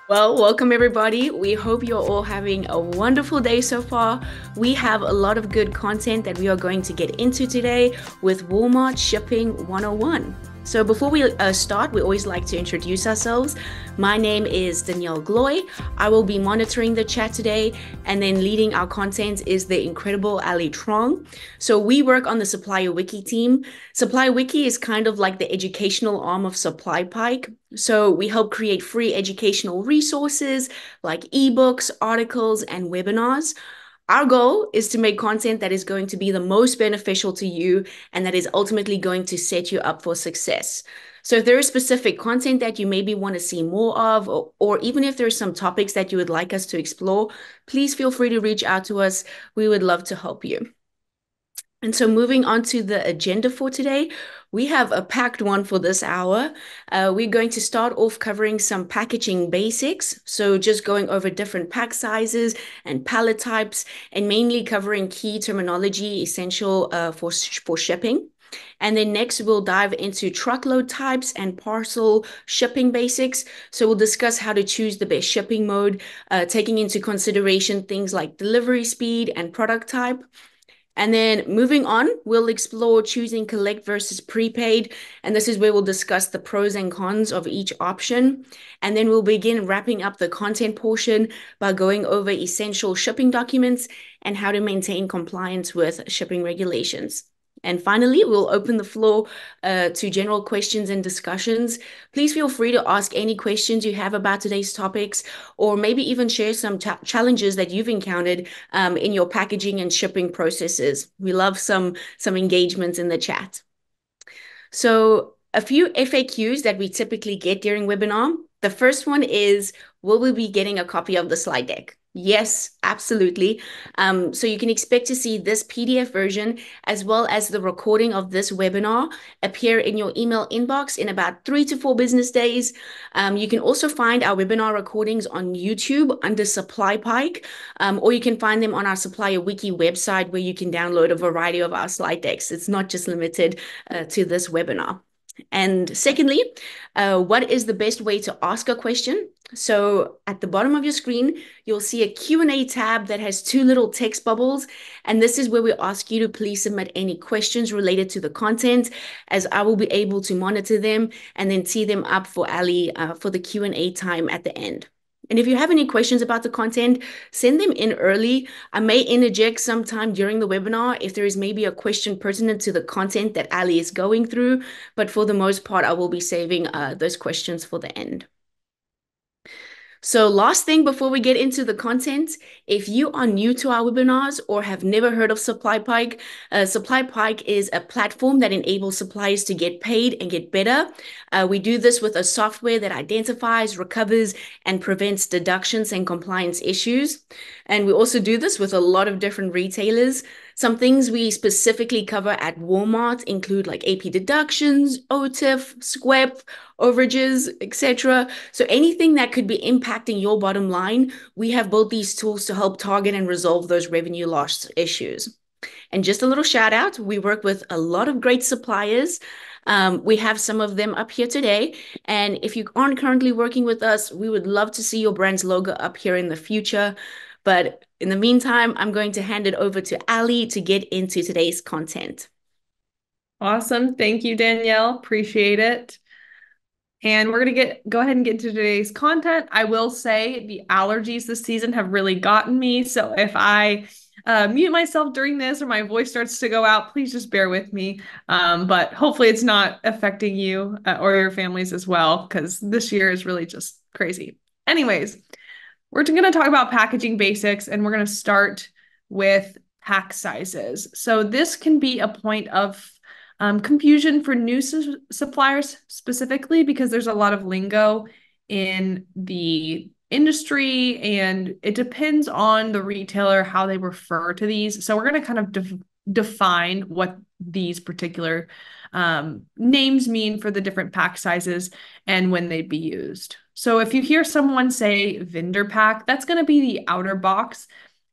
Well, welcome everybody. We hope you're all having a wonderful day so far. We have a lot of good content that we are going to get into today with Walmart Shipping 101. So before we start, we always like to introduce ourselves. My name is Danielle Gloy. I will be monitoring the chat today, and then leading our content is the incredible Ali Trong. So we work on the SupplierWiki team. SupplierWiki is kind of like the educational arm of SupplyPike. So we help create free educational resources like ebooks, articles, and webinars. Our goal is to make content that is going to be the most beneficial to you and that is ultimately going to set you up for success. So if there is specific content that you maybe want to see more of, or even if there's some topics that you would like us to explore, please feel free to reach out to us. We would love to help you. And so, moving on to the agenda for today, we have a packed one for this hour. We're going to start off covering some packaging basics. So, just going over different pack sizes and pallet types, and mainly covering key terminology essential for shipping. And then next, we'll dive into truckload types and parcel shipping basics. So, we'll discuss how to choose the best shipping mode, taking into consideration things like delivery speed and product type. And then moving on, we'll explore choosing collect versus prepaid. And this is where we'll discuss the pros and cons of each option. And then we'll begin wrapping up the content portion by going over essential shipping documents and how to maintain compliance with shipping regulations. And finally, we'll open the floor to general questions and discussions. Please feel free to ask any questions you have about today's topics, or maybe even share some challenges that you've encountered in your packaging and shipping processes. We love some engagement in the chat. So a few FAQs that we typically get during webinar. The first one is, will we be getting a copy of the slide deck? Yes, absolutely. So you can expect to see this PDF version as well as the recording of this webinar appear in your email inbox in about 3 to 4 business days. You can also find our webinar recordings on YouTube under SupplyPike, or you can find them on our SupplierWiki website where you can download a variety of our slide decks. It's not just limited to this webinar. And secondly, what is the best way to ask a question? So at the bottom of your screen, you'll see a Q&A tab that has two little text bubbles. And this is where we ask you to please submit any questions related to the content, as I will be able to monitor them and then tee them up for Ali for the Q&A time at the end. And if you have any questions about the content, send them in early. I may interject sometime during the webinar if there is maybe a question pertinent to the content that Ali is going through, but for the most part, I will be saving those questions for the end. So last thing before we get into the content, if you are new to our webinars or have never heard of SupplyPike, SupplyPike is a platform that enables suppliers to get paid and get better. We do this with a software that identifies, recovers, and prevents deductions and compliance issues. And we also do this with a lot of different retailers. Some things we specifically cover at Walmart include like AP deductions, OTIF, SQEP, overages, etc. So anything that could be impacting your bottom line, we have built these tools to help target and resolve those revenue loss issues. And just a little shout out, we work with a lot of great suppliers. We have some of them up here today. And if you aren't currently working with us, we would love to see your brand's logo up here in the future. But in the meantime, I'm going to hand it over to Ali to get into today's content. Awesome. Thank you, Danielle. Appreciate it. And we're going to go ahead and get into today's content. I will say the allergies this season have really gotten me. So if I mute myself during this or my voice starts to go out, please just bear with me. But hopefully it's not affecting you or your families as well, because this year is really just crazy. Anyways, we're going to talk about packaging basics, and we're going to start with pack sizes. So this can be a point of confusion for new suppliers specifically because there's a lot of lingo in the industry and it depends on the retailer how they refer to these. So we're going to kind of define what these particular names mean for the different pack sizes and when they'd be used. So if you hear someone say vendor pack, that's going to be the outer box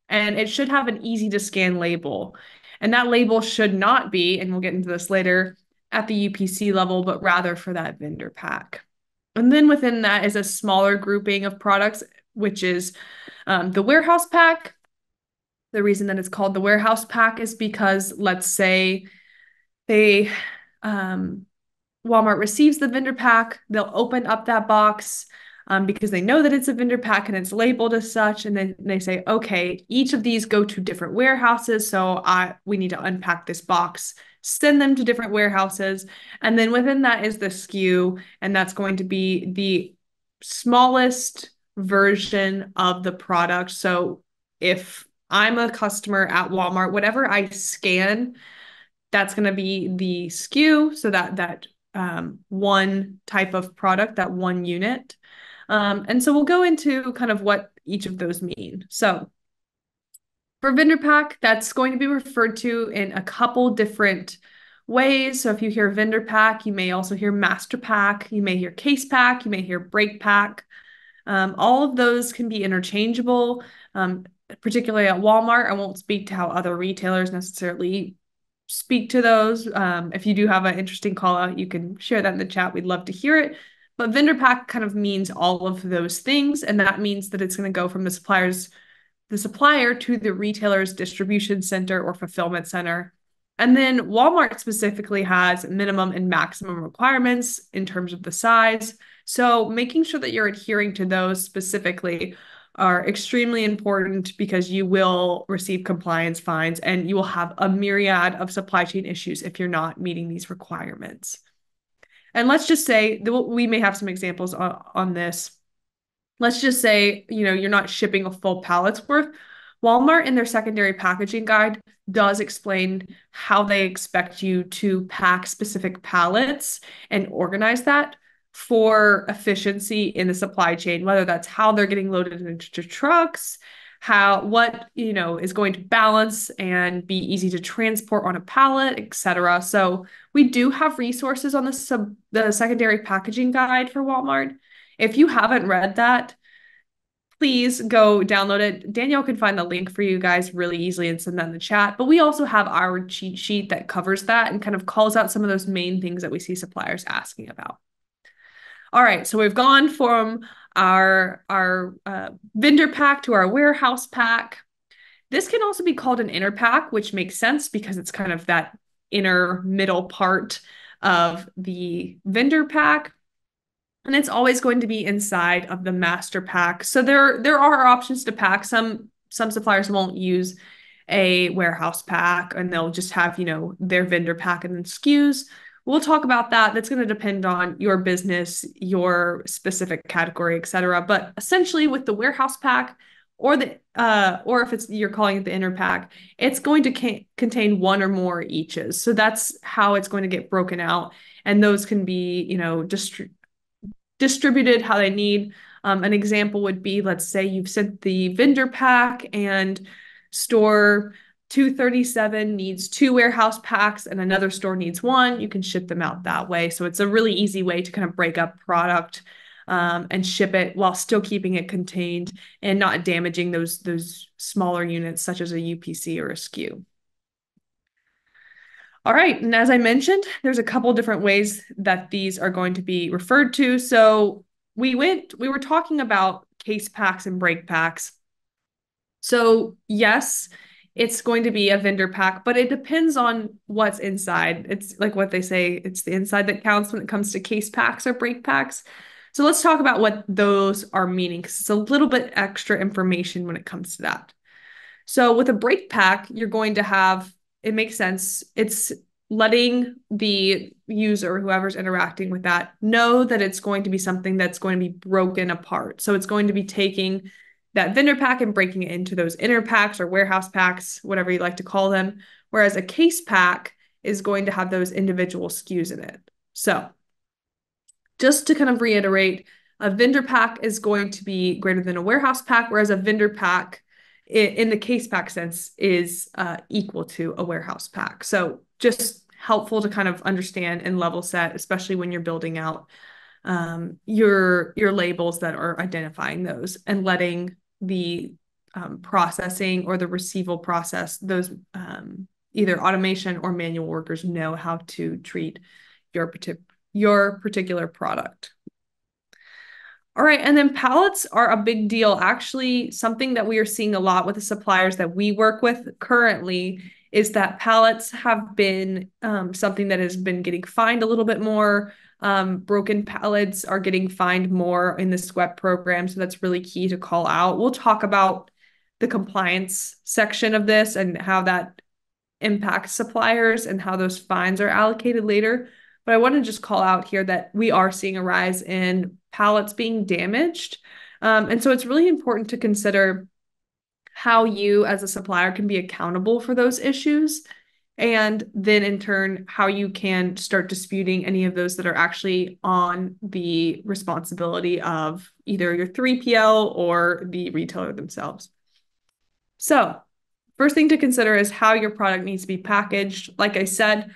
and it should have an easy to scan label. And that label should not be, and we'll get into this later, at the UPC level, but rather for that vendor pack. And then within that is a smaller grouping of products, which is the warehouse pack. The reason that it's called the warehouse pack is because let's say they um, Walmart receives the vendor pack, they'll open up that box because they know that it's a vendor pack and it's labeled as such. And then they say, okay, each of these go to different warehouses. So we need to unpack this box, send them to different warehouses. And then within that is the SKU, and that's going to be the smallest version of the product. So if I'm a customer at Walmart, whatever I scan, that's going to be the SKU. So that one type of product, that one unit. And so we'll go into kind of what each of those mean. So for vendor pack, that's going to be referred to in a couple different ways. So if you hear vendor pack, you may also hear master pack, you may hear case pack, you may hear break pack. All of those can be interchangeable, particularly at Walmart. I won't speak to how other retailers necessarily speak to those. If you do have an interesting call out, you can share that in the chat. We'd love to hear it. But vendor pack kind of means all of those things. And that means that it's going to go from the supplier to the retailer's distribution center or fulfillment center. And then Walmart specifically has minimum and maximum requirements in terms of the size. So making sure that you're adhering to those specifically are extremely important because you will receive compliance fines and you will have a myriad of supply chain issues if you're not meeting these requirements. And let's just say we may have some examples on this. Let's just say, you're not shipping a full pallet's worth. Walmart in their secondary packaging guide does explain how they expect you to pack specific pallets and organize that for efficiency in the supply chain, whether that's how they're getting loaded into trucks, what is going to balance and be easy to transport on a pallet, etc. So we do have resources on the secondary packaging guide for Walmart. If you haven't read that, please go download it. Danielle can find the link for you guys really easily and send that in the chat. But we also have our cheat sheet that covers that and kind of calls out some of those main things that we see suppliers asking about. All right, so we've gone from our vendor pack to our warehouse pack. This can also be called an inner pack, which makes sense because it's kind of that inner middle part of the vendor pack. And it's always going to be inside of the master pack. So there are options to pack. Some suppliers won't use a warehouse pack and they'll just have, their vendor pack and then SKUs. We'll talk about that. That's going to depend on your business, your specific category, et cetera. But essentially with the warehouse pack or if you're calling it the inner pack, it's going to contain one or more eaches. So that's how it's going to get broken out. And those can be, distributed how they need. An example would be, let's say you've sent the vendor pack and store 237 needs 2 warehouse packs and another store needs 1. You can ship them out that way. So it's a really easy way to kind of break up product and ship it while still keeping it contained and not damaging those smaller units such as a UPC or a SKU. All right, and as I mentioned, there's a couple different ways that these are going to be referred to. So we were talking about case packs and break packs. So yes, it's going to be a vendor pack, but it depends on what's inside. It's like what they say, it's the inside that counts when it comes to case packs or break packs. So let's talk about what those are meaning, because it's a little bit extra information when it comes to that. So with a break pack, you're going to have, it makes sense. It's letting the user, whoever's interacting with that, know that it's going to be something that's going to be broken apart. So it's going to be taking that vendor pack and breaking it into those inner packs or warehouse packs, whatever you like to call them. Whereas a case pack is going to have those individual SKUs in it. So just to kind of reiterate, a vendor pack is going to be greater than a warehouse pack, whereas a vendor pack in the case pack sense is equal to a warehouse pack. So just helpful to kind of understand and level set, especially when you're building out your labels that are identifying those and letting the processing or the receival process, those either automation or manual workers know how to treat your particular product. All right, and then pallets are a big deal. Actually, something that we are seeing a lot with the suppliers that we work with currently is that pallets have been something that has been getting fined a little bit more. Broken pallets are getting fined more in the SWEP program, so that's really key to call out. We'll talk about the compliance section of this and how that impacts suppliers and how those fines are allocated later. But I want to just call out here that we are seeing a rise in pallets being damaged. And so it's really important to consider how you as a supplier can be accountable for those issues. And then in turn, how you can start disputing any of those that are actually on the responsibility of either your 3PL or the retailer themselves. So first thing to consider is how your product needs to be packaged. Like I said,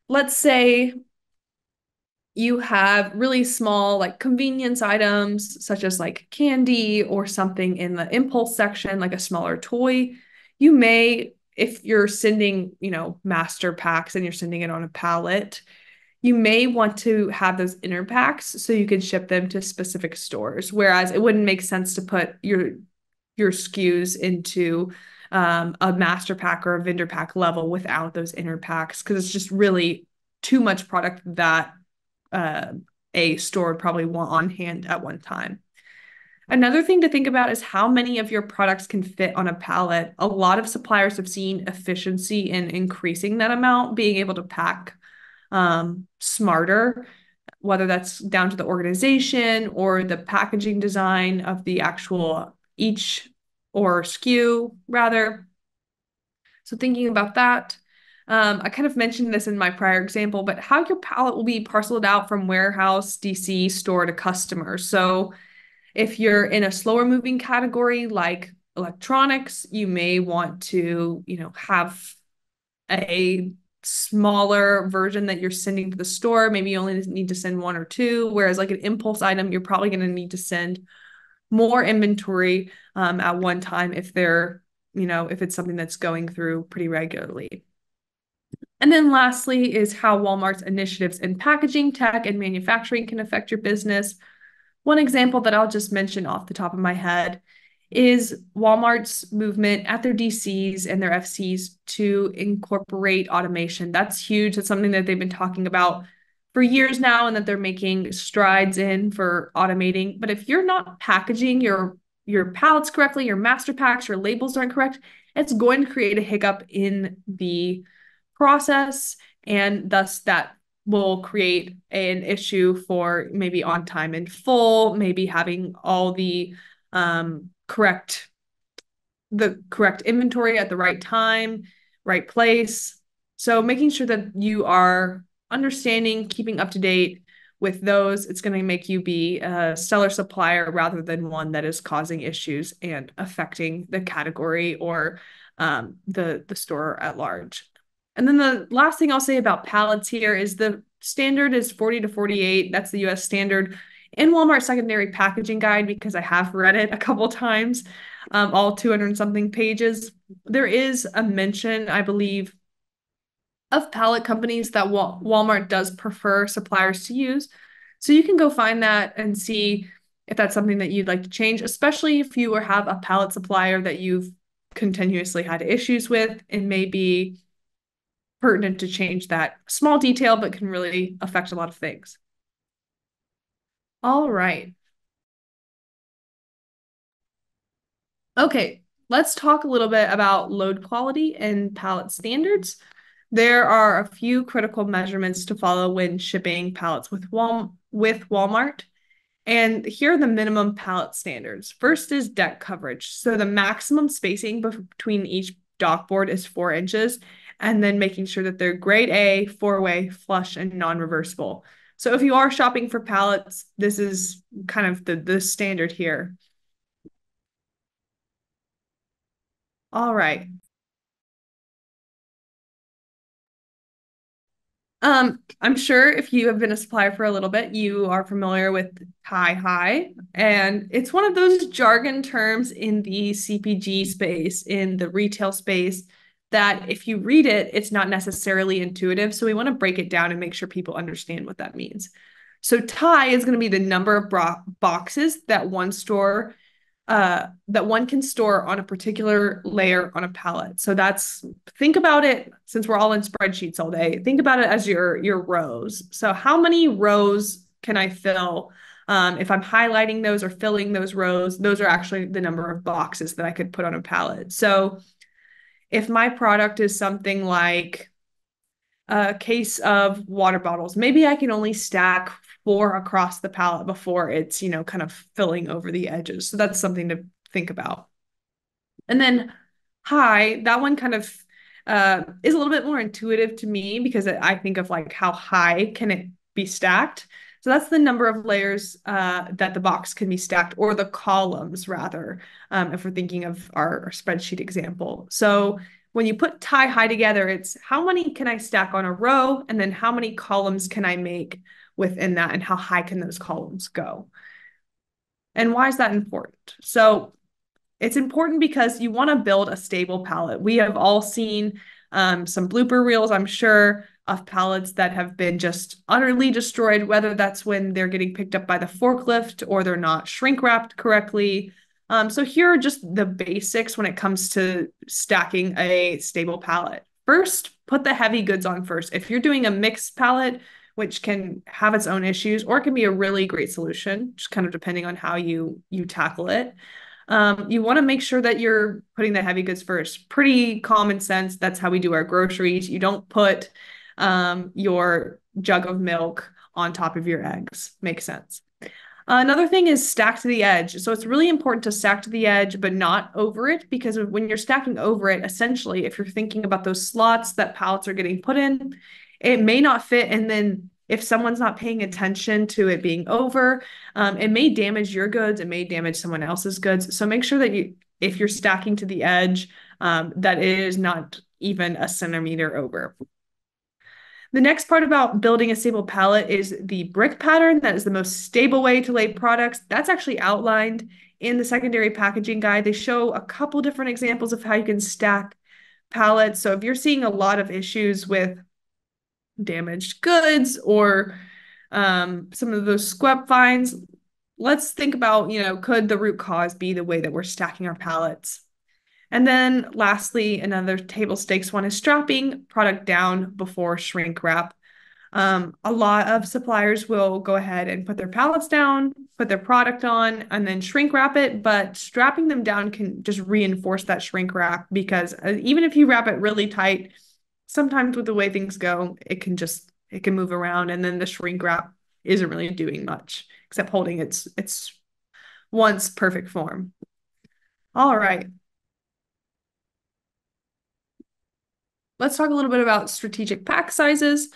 let's say you have really small, like convenience items, such as like candy or something in the impulse section, like a smaller toy. You may, if you're sending, master packs and you're sending it on a pallet, you may want to have those inner packs so you can ship them to specific stores. Whereas it wouldn't make sense to put your SKUs into a master pack or a vendor pack level without those inner packs because it's just really too much product that uh, a store would probably want on hand at one time. Another thing to think about is how many of your products can fit on a pallet. A lot of suppliers have seen efficiency in increasing that amount, being able to pack smarter, whether that's down to the organization or the packaging design of the actual each or SKU rather. So thinking about that, I kind of mentioned this in my prior example, but how your pallet will be parceled out from warehouse, DC, store to customer. So if you're in a slower moving category like electronics, you may want to, have a smaller version that you're sending to the store. Maybe you only need to send one or two, whereas like an impulse item, you're probably going to need to send more inventory at one time if if it's something that's going through pretty regularly. And then lastly is how Walmart's initiatives in packaging, tech, and manufacturing can affect your business. One example that I'll just mention off the top of my head is Walmart's movement at their DCs and their FCs to incorporate automation. That's huge. That's something that they've been talking about for years now and that they're making strides in for automating. But if you're not packaging your pallets correctly, your master packs, your labels aren't correct, it's going to create a hiccup in the process, and thus that will create an issue for maybe on time in full, maybe having all correct inventory at the right time, right place. So making sure that you are understanding, keeping up to date with those, it's going to make you be a stellar supplier rather than one that is causing issues and affecting the category or the store at large. And then the last thing I'll say about pallets here is the standard is 40 to 48. That's the US standard in Walmart secondary packaging guide because I have read it a couple times, all 200 and something pages. There is a mention, I believe, of pallet companies that Walmart does prefer suppliers to use. So you can go find that and see if that's something that you'd like to change, especially if you have a pallet supplier that you've continuously had issues with. It may be pertinent to change that small detail, but can really affect a lot of things. All right. Okay, let's talk a little bit about load quality and pallet standards. There are a few critical measurements to follow when shipping pallets with Walmart. And here are the minimum pallet standards. First is deck coverage. So the maximum spacing between each dock board is 4 inches, and then making sure that they're grade A, 4-way, flush, and non-reversible. So if you are shopping for pallets, this is kind of the standard here. All right. I'm sure if you have been a supplier for a little bit, you are familiar with high, and it's one of those jargon terms in the CPG space, in the retail space, that if you read it, it's not necessarily intuitive. So we want to break it down and make sure people understand what that means. So tie is going to be the number of boxes that one can store on a particular layer on a pallet. So think about it, since we're all in spreadsheets all day, think about it as your rows. So how many rows can I fill? If I'm highlighting those or filling those rows, those are actually the number of boxes that I could put on a pallet. So if my product is something like a case of water bottles, maybe I can only stack 4 across the pallet before it's, kind of filling over the edges. So that's something to think about. And then high, that one kind of is a little bit more intuitive to me because I think of like how high can it be stacked. So that's the number of layers that the box can be stacked, or the columns rather, if we're thinking of our spreadsheet example. So when you put tie high together, it's how many can I stack on a row, and then how many columns can I make within that, and how high can those columns go? And why is that important? So it's important because you want to build a stable pallet. We have all seen some blooper reels, I'm sure, of pallets that have been just utterly destroyed, whether that's when they're getting picked up by the forklift or they're not shrink wrapped correctly. So here are just the basics when it comes to stacking a stable pallet. First, put the heavy goods on first. If you're doing a mixed pallet, which can have its own issues, or it can be a really great solution, just kind of depending on how you tackle it. You want to make sure that you're putting the heavy goods first. Pretty common sense. That's how we do our groceries. You don't put your jug of milk on top of your eggs. Makes sense. Another thing is stack to the edge. So it's really important to stack to the edge, but not over it, because when you're stacking over it, essentially, if you're thinking about those slots that pallets are getting put in, it may not fit. And then if someone's not paying attention to it being over, it may damage your goods. It may damage someone else's goods. So make sure that if you're stacking to the edge, that it is not even a centimeter over. The next part about building a stable pallet is the brick pattern. That is the most stable way to lay products. That's actually outlined in the secondary packaging guide. They show a couple different examples of how you can stack pallets. So if you're seeing a lot of issues with damaged goods or some of those SQUEP fines, let's think about, could the root cause be the way that we're stacking our pallets? And then lastly, another table stakes one is strapping product down before shrink wrap. A lot of suppliers will go ahead and put their pallets down, put their product on, and then shrink wrap it. But strapping them down can just reinforce that shrink wrap, because even if you wrap it really tight, sometimes with the way things go, it can move around, and then the shrink wrap isn't really doing much except holding its once perfect form. All right. Let's talk a little bit about strategic pack sizes.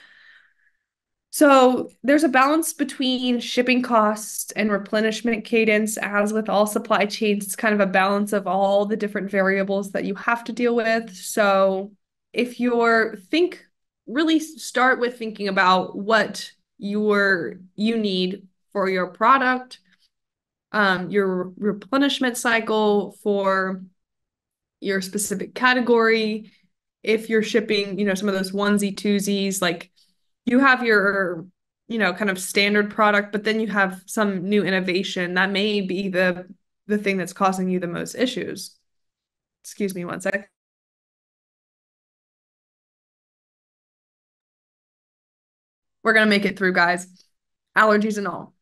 So there's a balance between shipping costs and replenishment cadence. As with all supply chains, it's kind of a balance of all the different variables that you have to deal with. So if really start with thinking about what you need for your product, your replenishment cycle for your specific category. If you're shipping, some of those onesie twosies, like you have your, kind of standard product, but then you have some new innovation that may be the thing that's causing you the most issues. Excuse me one sec. We're gonna make it through, guys. Allergies and all.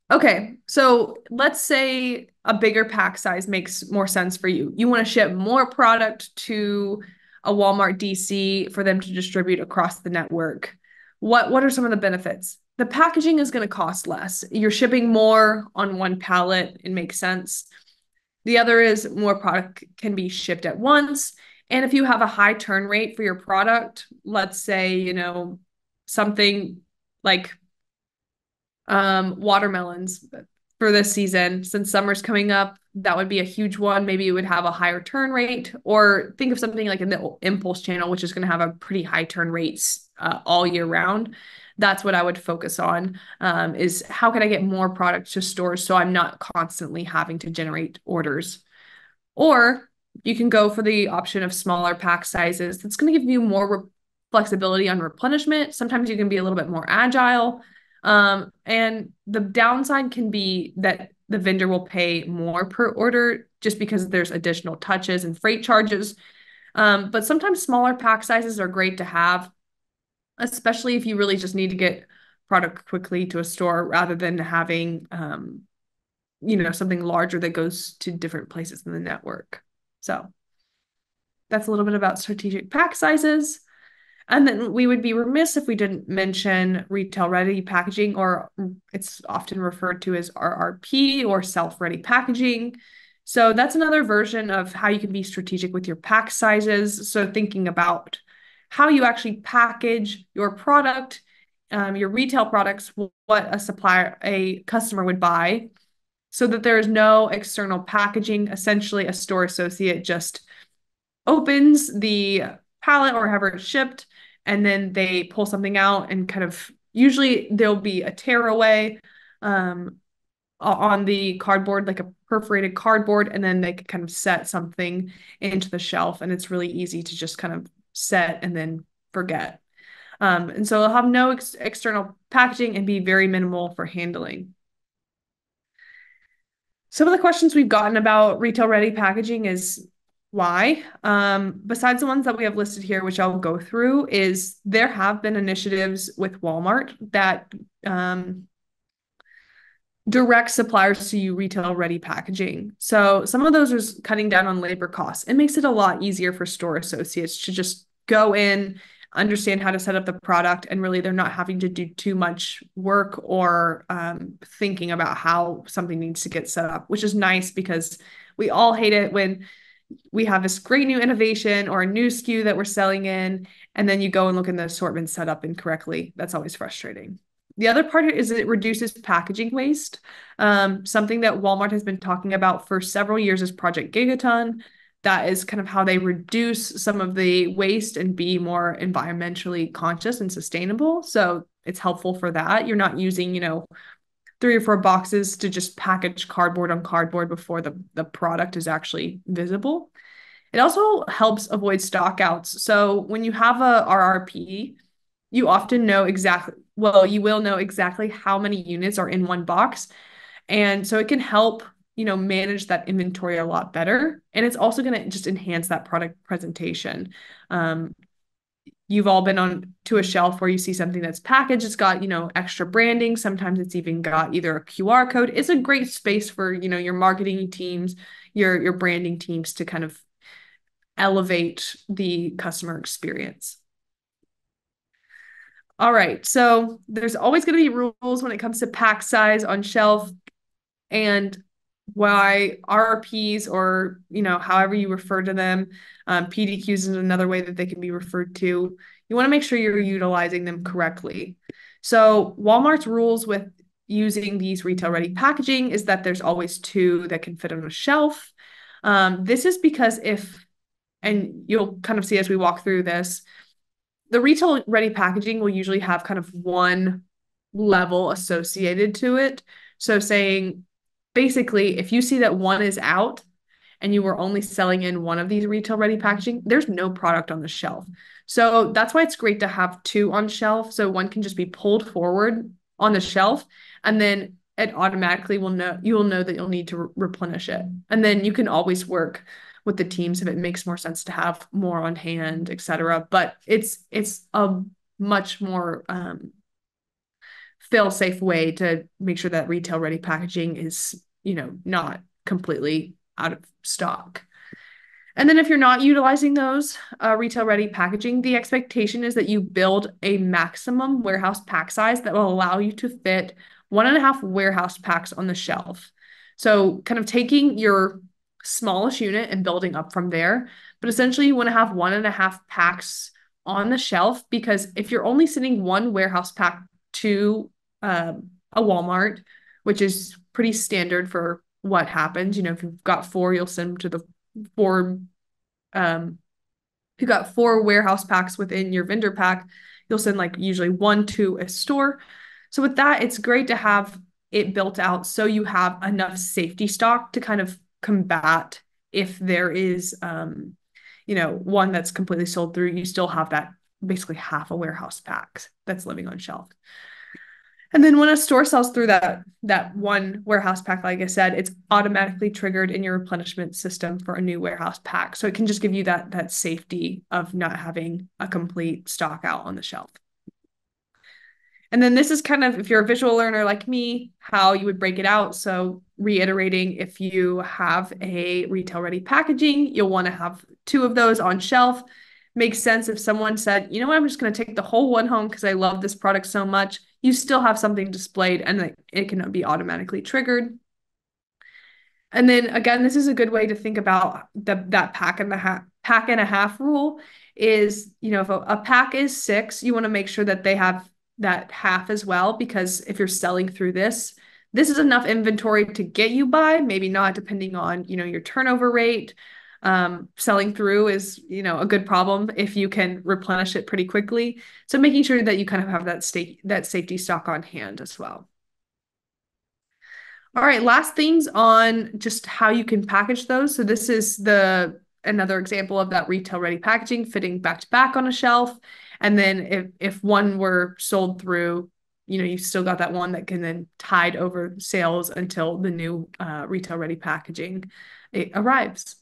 Okay, so let's say a bigger pack size makes more sense for you. You want to ship more product to a Walmart DC for them to distribute across the network. What are some of the benefits? The packaging is going to cost less. You're shipping more on one pallet. It makes sense. The other is more product can be shipped at once. And if you have a high turn rate for your product, let's say, something like watermelons for this season, since summer's coming up, that would be a huge one. Maybe it would have a higher turn rate, or think of something like in the impulse channel, which is going to have a pretty high turn rates all year round. That's what I would focus on, is how can I get more product to stores so I'm not constantly having to generate orders. Or you can go for the option of smaller pack sizes. That's going to give you more flexibility on replenishment. Sometimes you can be a little bit more agile. And the downside can be that the vendor will pay more per order just because there's additional touches and freight charges. But sometimes smaller pack sizes are great to have, especially if you really just need to get product quickly to a store rather than having something larger that goes to different places in the network. So that's a little bit about strategic pack sizes. And then we would be remiss if we didn't mention retail ready packaging, or it's often referred to as RRP or self-ready packaging. So that's another version of how you can be strategic with your pack sizes. So thinking about how you actually package your product, your retail products, what a customer would buy, so that there is no external packaging. Essentially, a store associate just opens the pallet or however it's shipped, and then they pull something out and kind of usually there'll be a tearaway on the cardboard, like a perforated cardboard, and then they could kind of set something into the shelf, and it's really easy to just kind of set and then forget. And so they'll have no external packaging and be very minimal for handling. Some of the questions we've gotten about retail ready packaging is why. Besides the ones that we have listed here, which I'll go through, is there have been initiatives with Walmart that direct suppliers to retail ready packaging. So some of those are cutting down on labor costs. It makes it a lot easier for store associates to just go in, understand how to set up the product, and really they're not having to do too much work or thinking about how something needs to get set up, which is nice because we all hate it when we have this great new innovation or a new SKU that we're selling in, and then you go and look in the assortment set up incorrectly. That's always frustrating. The other part is it reduces packaging waste. Something that Walmart has been talking about for several years is Project Gigaton. That is kind of how they reduce some of the waste and be more environmentally conscious and sustainable. So it's helpful for that. You're not using, 3 or 4 boxes to just package cardboard on cardboard before the product is actually visible. It also helps avoid stockouts. So when you have a RRP, you often know exactly, well, you will know exactly how many units are in one box. And so it can help, manage that inventory a lot better. And it's also going to just enhance that product presentation. You've all been on to a shelf where you see something that's packaged. It's got, extra branding. Sometimes it's even got either a QR code. It's a great space for, your marketing teams, your branding teams to kind of elevate the customer experience. All right, so there's always going to be rules when it comes to pack size on shelf, and why RRPs, or however you refer to them, PDQs is another way that they can be referred to. You want to make sure you're utilizing them correctly. So Walmart's rules with using these retail ready packaging is that there's always 2 that can fit on a shelf. This is because and you'll kind of see as we walk through this, the retail ready packaging will usually have kind of one level associated to it. So saying, basically, if you see that one is out and you were only selling in one of these retail ready packaging, there's no product on the shelf. So that's why it's great to have 2 on shelf. So one can just be pulled forward on the shelf, and then it automatically you will know that you'll need to replenish it. And then you can always work with the teams if it makes more sense to have more on hand, etc. But it's a much more fail-safe way to make sure that retail ready packaging is, not completely out of stock. And then if you're not utilizing those retail ready packaging, the expectation is that you build a maximum warehouse pack size that will allow you to fit 1.5 warehouse packs on the shelf. So kind of taking your smallest unit and building up from there. But essentially, you want to have 1.5 packs on the shelf, because if you're only sending 1 warehouse pack to a Walmart, which is pretty standard for what happens, if you've got 4, you'll send them to the 4. If you've got 4 warehouse packs within your vendor pack, you'll send like usually 1 to a store. So with that, it's great to have it built out so you have enough safety stock to kind of combat if there is one that's completely sold through. You still have that basically half a warehouse pack that's living on shelf. And then when a store sells through that one warehouse pack, like I said, it's automatically triggered in your replenishment system for a new warehouse pack. So it can just give you that safety of not having a complete stock out on the shelf. And then this is kind of, if you're a visual learner like me, how you would break it out. So reiterating, if you have a retail ready packaging, you'll want to have two of those on shelf. Makes sense if someone said, you know what, I'm just going to take the whole one home because I love this product so much. You still have something displayed and it can be automatically triggered. And then again, this is a good way to think about that pack and a half rule is, if a pack is 6, you want to make sure that they have that half as well, because if you're selling through this is enough inventory to get you by, maybe not depending on, your turnover rate. Selling through is, a good problem if you can replenish it pretty quickly. So making sure that you kind of have that safety stock on hand as well. All right, last things on just how you can package those. So this is another example of that retail ready packaging fitting back to back on a shelf. And then if one were sold through, you still got that one that can then tide over sales until the new retail ready packaging arrives.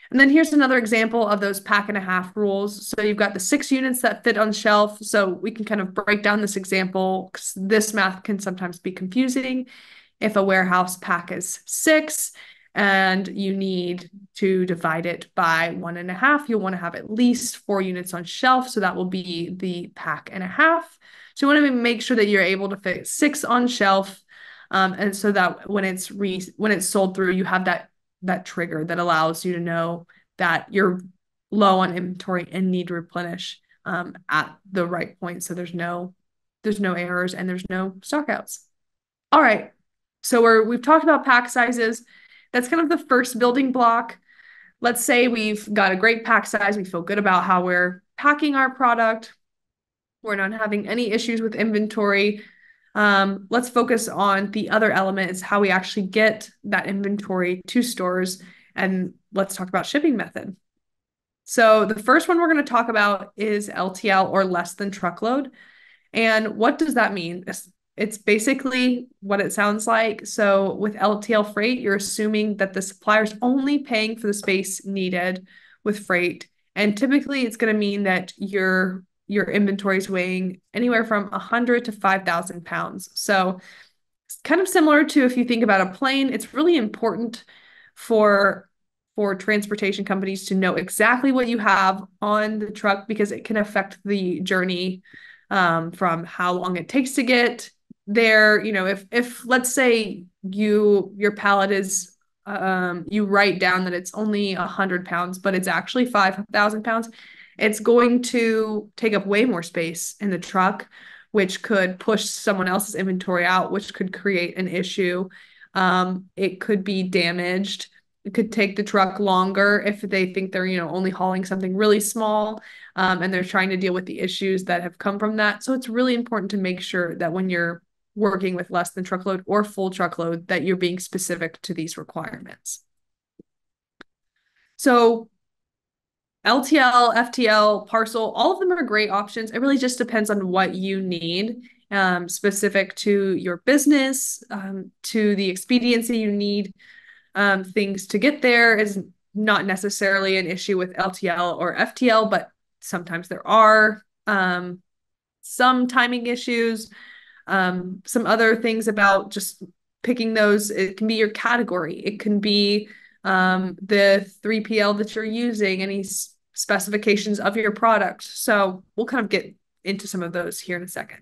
And then here's another example of those pack and a half rules. So you've got the 6 units that fit on shelf. So we can kind of break down this example because this math can sometimes be confusing. If a warehouse pack is 6 and you need to divide it by 1.5, you'll want to have at least 4 units on shelf. So that will be the pack and a half. So you want to make sure that you're able to fit 6 on shelf. And so that when it's sold through, you have that trigger that allows you to know that you're low on inventory and need to replenish at the right point. So there's no errors and there's no stockouts. All right. So we've talked about pack sizes. That's kind of the first building block. Let's say we've got a great pack size. We feel good about how we're packing our product. We're not having any issues with inventory. Let's focus on the other element is how we actually get that inventory to stores. And let's talk about shipping method. So the first one we're going to talk about is LTL, or less than truckload. And what does that mean? It's basically what it sounds like. So with LTL freight, you're assuming that the supplier is only paying for the space needed with freight. And typically it's going to mean that your inventory is weighing anywhere from 100 to 5,000 pounds. So it's kind of similar to if you think about a plane. It's really important for transportation companies to know exactly what you have on the truck, because it can affect the journey from how long it takes to get there. If let's say your pallet is you write down that it's only 100 pounds, but it's actually 5,000 pounds, it's going to take up way more space in the truck, which could push someone else's inventory out, which could create an issue. It could be damaged. It could take the truck longer if they think they're, only hauling something really small, and they're trying to deal with the issues that have come from that. So it's really important to make sure that when you're working with less than truckload or full truckload, that you're being specific to these requirements. So LTL, FTL, Parcel, all of them are great options. It really just depends on what you need, specific to your business, to the expediency you need. Things to get there is not necessarily an issue with LTL or FTL, but sometimes there are some timing issues, some other things about just picking those. It can be your category. It can be the 3PL that you're using, any specifications of your product. So we'll kind of get into some of those here in a second.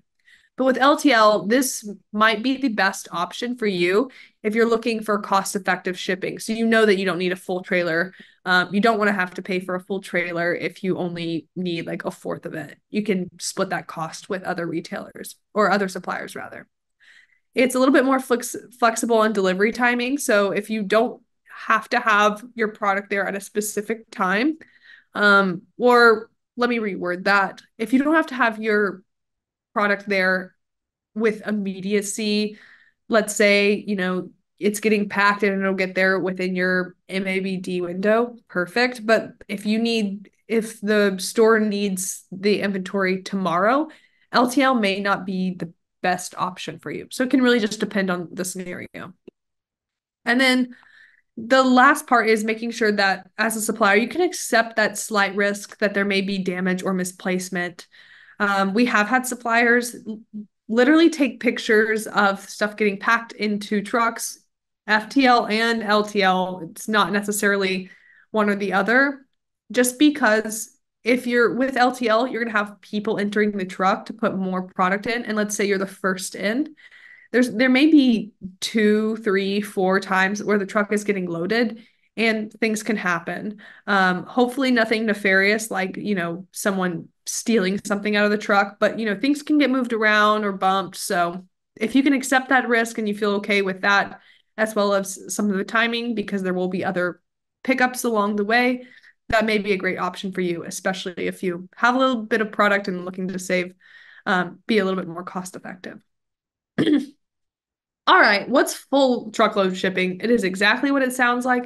But with LTL, this might be the best option for you if you're looking for cost-effective shipping. So you know that you don't need a full trailer. You don't want to have to pay for a full trailer if you only need like a fourth of it. You can split that cost with other retailers, or other suppliers rather. It's a little bit more flexible in delivery timing. So if you don't have to have your product there at a specific time, or let me reword that. If you don't have to have your product there with immediacy, let's say, it's getting packed and it'll get there within your MABD window, perfect. But if the store needs the inventory tomorrow, LTL may not be the best option for you. So it can really just depend on the scenario. And then the last part is making sure that as a supplier, you can accept that slight risk that there may be damage or misplacement. We have had suppliers literally take pictures of stuff getting packed into trucks, FTL and LTL. It's not necessarily one or the other, just because if you're with LTL, you're going to have people entering the truck to put more product in. And let's say you're the first in, there may be 2, 3, 4 times where the truck is getting loaded and things can happen. Hopefully nothing nefarious like, someone stealing something out of the truck, but things can get moved around or bumped. So if you can accept that risk and you feel okay with that, as well as some of the timing, because there will be other pickups along the way, that may be a great option for you, especially if you have a little bit of product and looking to save, be a little bit more cost effective. All right, what's full truckload shipping? It is exactly what it sounds like.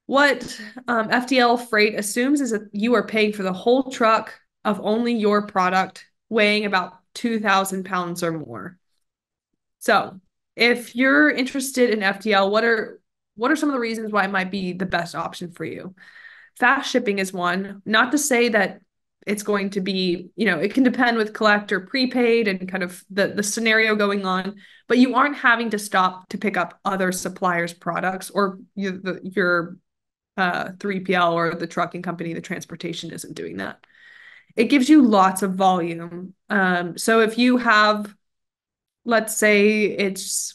What FTL freight assumes is that you are paying for the whole truck of only your product weighing about 2,000 pounds or more. So if you're interested in FTL, what are some of the reasons why it might be the best option for you? Fast shipping is one. Not to say that it's going to be, it can depend with collect or prepaid and kind of the scenario going on, but you aren't having to stop to pick up other suppliers' products, or your 3PL or the trucking company, the transportation isn't doing that. It gives you lots of volume. So if you have, let's say it's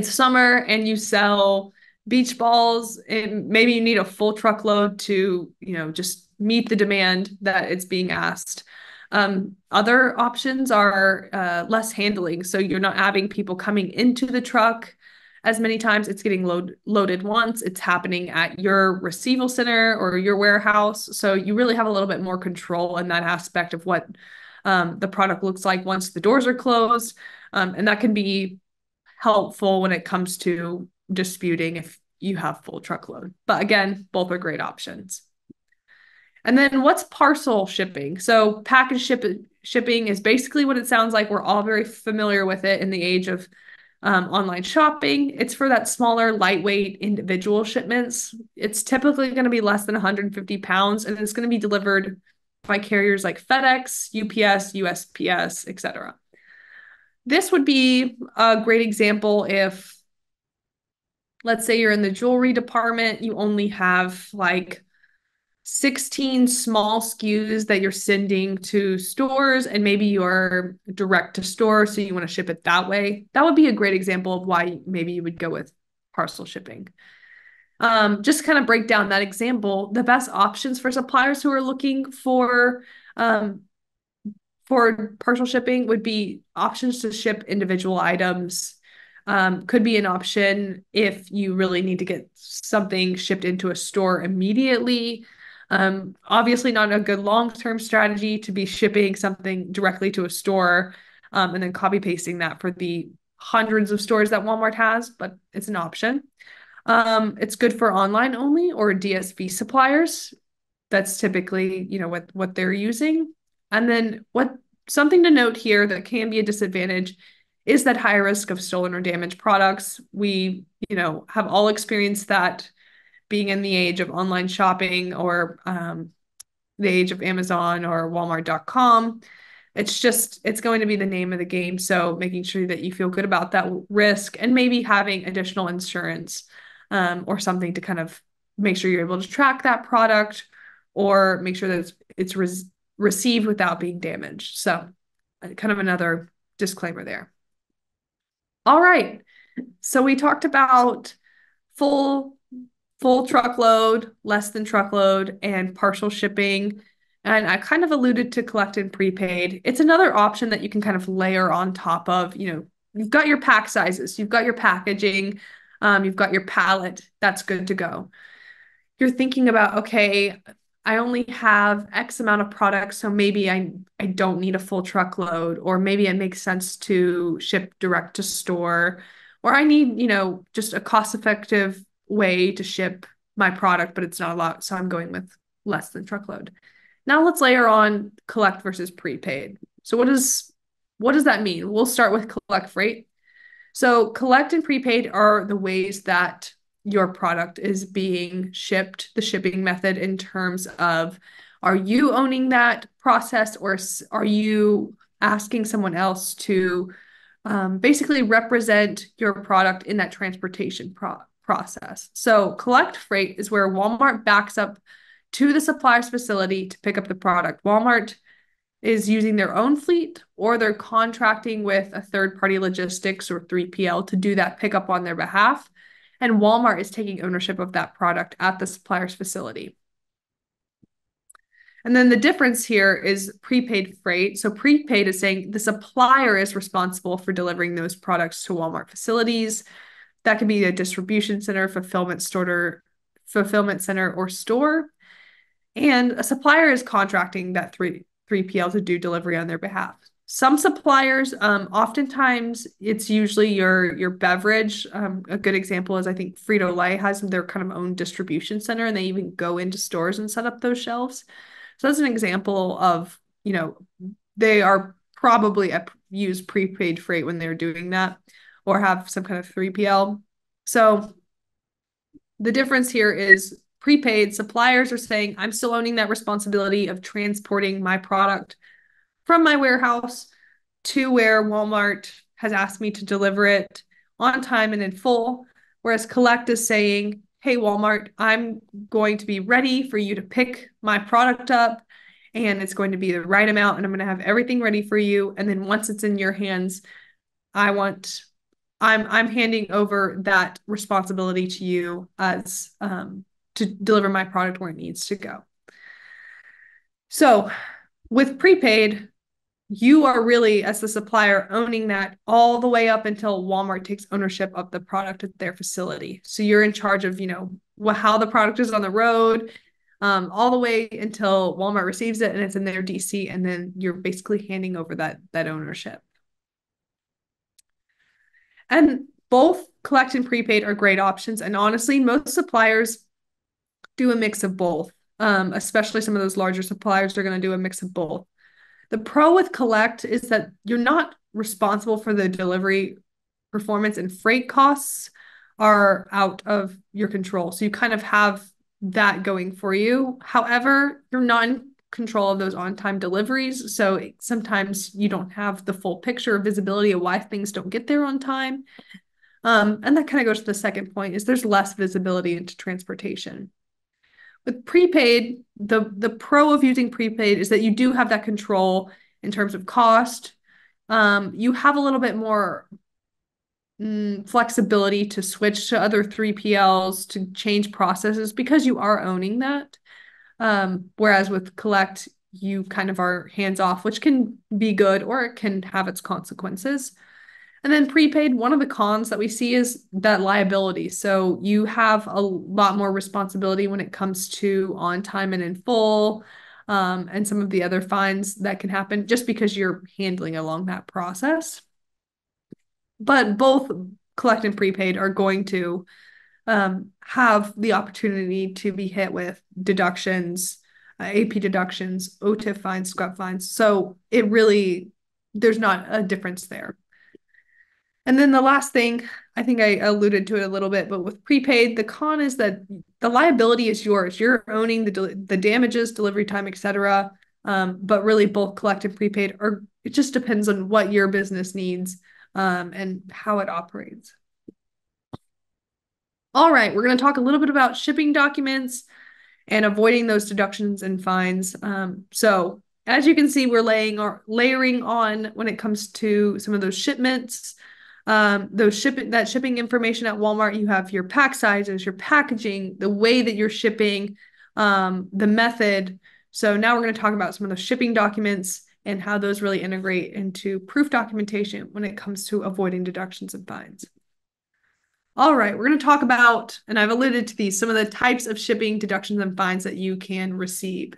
summer and you sell beach balls, and maybe you need a full truckload to, just meet the demand that it's being asked. Other options are less handling. So you're not having people coming into the truck as many times. It's getting loaded once. It's happening at your receival center or your warehouse. So you really have a little bit more control in that aspect of what the product looks like once the doors are closed. And that can be helpful when it comes to disputing if you have full truckload. But again, both are great options. And then what's parcel shipping? So shipping is basically what it sounds like. We're all very familiar with it in the age of online shopping. It's for that smaller, lightweight individual shipments. It's typically going to be less than 150 pounds, and it's going to be delivered by carriers like FedEx, UPS, USPS, etc. This would be a great example if, let's say you're in the jewelry department, you only have like 16 small SKUs that you're sending to stores, and maybe you're direct to store, so you want to ship it that way. That would be a great example of why maybe you would go with parcel shipping. Just kind of break down that example. The best options for suppliers who are looking for partial shipping would be options to ship individual items. Could be an option if you really need to get something shipped into a store immediately. Obviously not a good long-term strategy to be shipping something directly to a store, and then copy pasting that for the hundreds of stores that Walmart has, but it's an option. It's good for online only or DSV suppliers. That's typically, what they're using. And then something to note here that can be a disadvantage is that high risk of stolen or damaged products. We, have all experienced that being in the age of online shopping or the age of Amazon or Walmart.com. It's going to be the name of the game. So making sure that you feel good about that risk and maybe having additional insurance or something to kind of make sure you're able to track that product or make sure that it's received without being damaged. So kind of another disclaimer there. All right. So we talked about full truckload, less than truckload, and partial shipping. And I kind of alluded to collect and prepaid. It's another option that you can kind of layer on top of, you've got your pack sizes, you've got your packaging, you've got your pallet. That's good to go. You're thinking about, okay, I only have X amount of products, so maybe I don't need a full truckload, or maybe it makes sense to ship direct to store, or I need, just a cost-effective way to ship my product, but it's not a lot, so I'm going with less than truckload. Now let's layer on collect versus prepaid. So what does what does that mean? We'll start with collect freight. So collect and prepaid are the ways that your product is being shipped, the shipping method in terms of, are you owning that process, or are you asking someone else to basically represent your product in that transportation process? So collect freight is where Walmart backs up to the supplier's facility to pick up the product. Walmart is using their own fleet, or they're contracting with a third-party logistics or 3PL to do that pickup on their behalf. And Walmart is taking ownership of that product at the supplier's facility. And then the difference here is prepaid freight. So prepaid is saying the supplier is responsible for delivering those products to Walmart facilities. That could be a distribution center, fulfillment center, or store. And a supplier is contracting that 3PL to do delivery on their behalf. Some suppliers, oftentimes it's usually your beverage. A good example is, I think Frito-Lay has their kind of own distribution center, and they even go into stores and set up those shelves. So that's an example of, they are probably use prepaid freight when they're doing that, or have some kind of 3PL. So the difference here is prepaid suppliers are saying, I'm still owning that responsibility of transporting my product from my warehouse to where Walmart has asked me to deliver it on time and in full. Whereas collect is saying, hey, Walmart, I'm going to be ready for you to pick my product up, and it's going to be the right amount, and I'm going to have everything ready for you. And then once it's in your hands, I'm handing over that responsibility to you as to deliver my product where it needs to go. So with prepaid, you are really, as the supplier, owning that all the way up until Walmart takes ownership of the product at their facility. So you're in charge of, how the product is on the road, all the way until Walmart receives it and it's in their DC, and then you're basically handing over that ownership. And both collect and prepaid are great options. And honestly, most suppliers do a mix of both. Especially some of those larger suppliers are going to do a mix of both. The pro with collect is that you're not responsible for the delivery performance, and freight costs are out of your control. So you kind of have that going for you. However, you're not in control of those on-time deliveries. So sometimes you don't have the full picture or visibility of why things don't get there on time. And that kind of goes to the second point, is there's less visibility into transportation. With prepaid, the pro of using prepaid is that you do have that control in terms of cost. You have a little bit more flexibility to switch to other 3PLs, to change processes, because you are owning that. Whereas with collect, you kind of are hands off, which can be good or it can have its consequences. And then prepaid, one of the cons that we see is that liability. So you have a lot more responsibility when it comes to on time and in full, and some of the other fines that can happen just because you're handling along that process. But both collect and prepaid are going to have the opportunity to be hit with deductions, AP deductions, OTIF fines, SCRUB fines. So there's not a difference there. And then the last thing, I think I alluded to it a little bit, but with prepaid, the con is that the liability is yours. You're owning the damages, delivery time, etc. But really, both collect and prepaid it just depends on what your business needs and how it operates. All right, we're going to talk a little bit about shipping documents and avoiding those deductions and fines. So as you can see, we're layering on when it comes to some of those shipments. That shipping information at Walmart, you have your pack sizes, your packaging, the way that you're shipping, the method. So now we're going to talk about some of those shipping documents and how those really integrate into proof documentation when it comes to avoiding deductions and fines. All right, we're going to talk about, and I've alluded to these, some of the types of shipping deductions and fines that you can receive.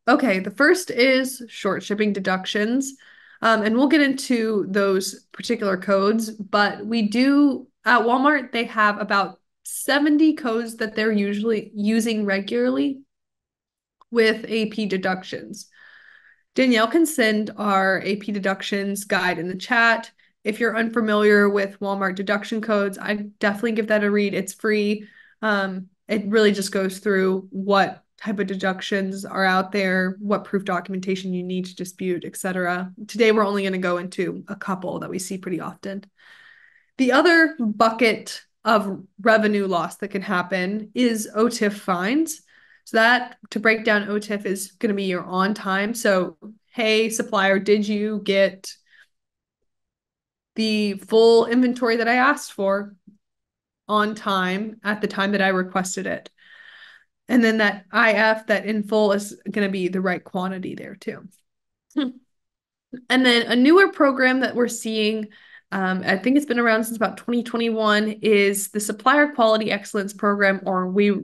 Okay, the first is short shipping deductions. And we'll get into those particular codes, but at Walmart, they have about 70 codes that they're usually using regularly with AP deductions. Danielle can send our AP deductions guide in the chat. If you're unfamiliar with Walmart deduction codes, I definitely give that a read. It's free. It really just goes through what type of deductions are out there, what proof documentation you need to dispute, etc. Today, we're only going to go into a couple that we see pretty often. The other bucket of revenue loss that can happen is OTIF fines. So that, to break down OTIF, is going to be your on time. So, hey, supplier, did you get the full inventory that I asked for on time at the time that I requested it? And then that IF, that in full, is going to be the right quantity there too. And then a newer program that we're seeing, I think it's been around since about 2021, is the Supplier Quality Excellence Program, or we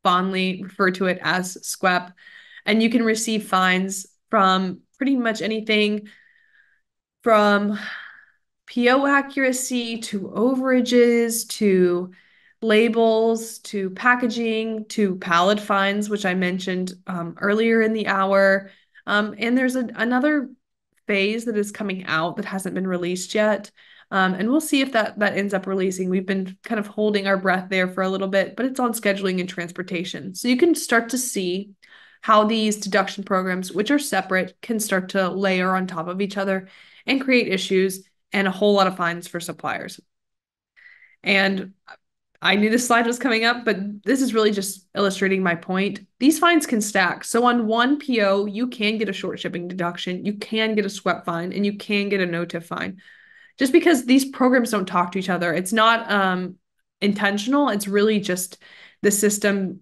fondly refer to it as SQEP. And you can receive fines from pretty much anything from PO accuracy to overages to labels to packaging to pallet fines, which I mentioned earlier in the hour. And there's another phase that is coming out that hasn't been released yet. And we'll see if that ends up releasing. We've been kind of holding our breath there for a little bit, but it's on scheduling and transportation. So you can start to see how these deduction programs, which are separate, can start to layer on top of each other and create issues and a whole lot of fines for suppliers. And I knew this slide was coming up, but this is really just illustrating my point. These fines can stack. So on one PO, you can get a short shipping deduction, you can get a SWEP fine, and you can get a no-tip fine. Just because these programs don't talk to each other, it's not intentional. It's really just the system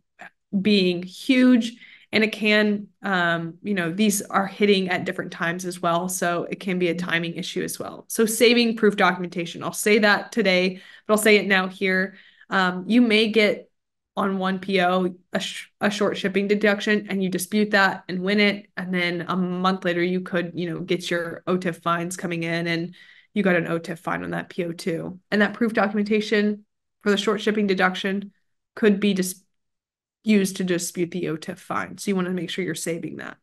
being huge, and it can, these are hitting at different times as well. So it can be a timing issue as well. So saving proof documentation, I'll say that today, but I'll say it now here. You may get on one PO a short shipping deduction, and you dispute that and win it. And then a month later, you could, get your OTIF fines coming in, and you got an OTIF fine on that PO too. And that proof documentation for the short shipping deduction could be used to dispute the OTIF fine. So you want to make sure you're saving that.